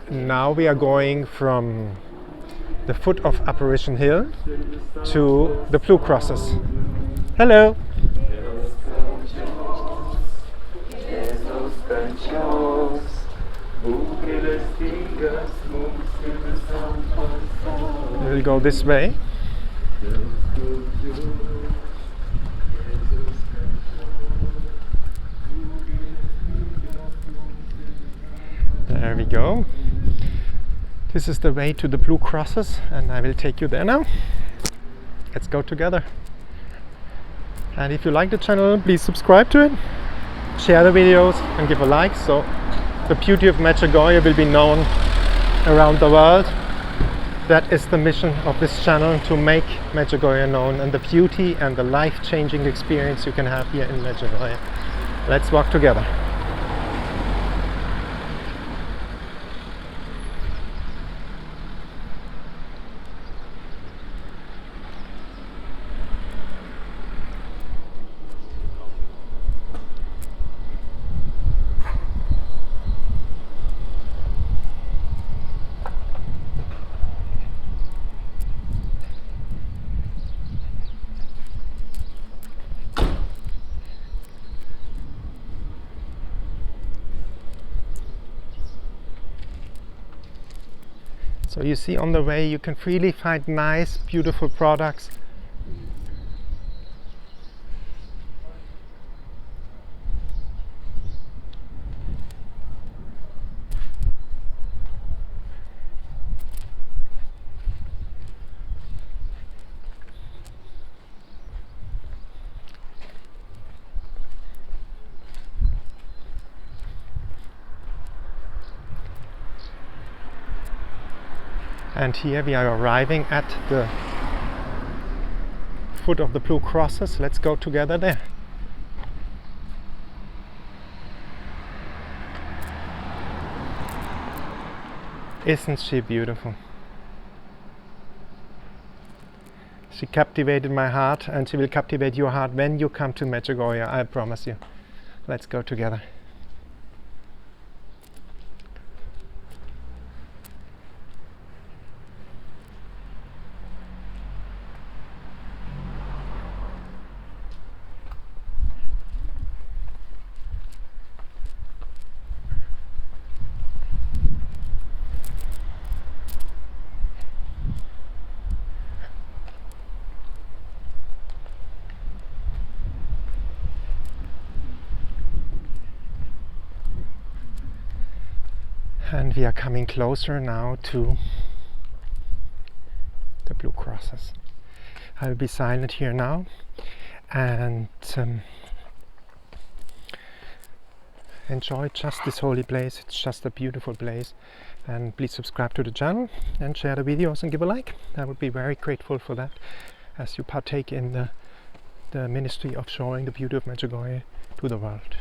Now we are going from the foot of Apparition Hill to the Blue Crosses. Hello! We will go this way. There we go. This is the way to the Blue Crosses, and I will take you there now. Let's go together. And if you like the channel, please subscribe to it, share the videos and give a like, so the beauty of Medjugorje will be known around the world. That is the mission of this channel, to make Medjugorje known and the beauty and the life-changing experience you can have here in Medjugorje. Let's walk together. So you see, on the way you can freely find nice, beautiful products. And here we are arriving at the foot of the Blue Crosses. Let's go together there. Isn't she beautiful? She captivated my heart, and she will captivate your heart when you come to Medjugorje, I promise you. Let's go together. And we are coming closer now to the Blue Crosses. I will be silent here now and enjoy just this holy place. It's just a beautiful place. And please subscribe to the channel and share the videos and give a like. I would be very grateful for that, as you partake in the ministry of showing the beauty of Medjugorje to the world.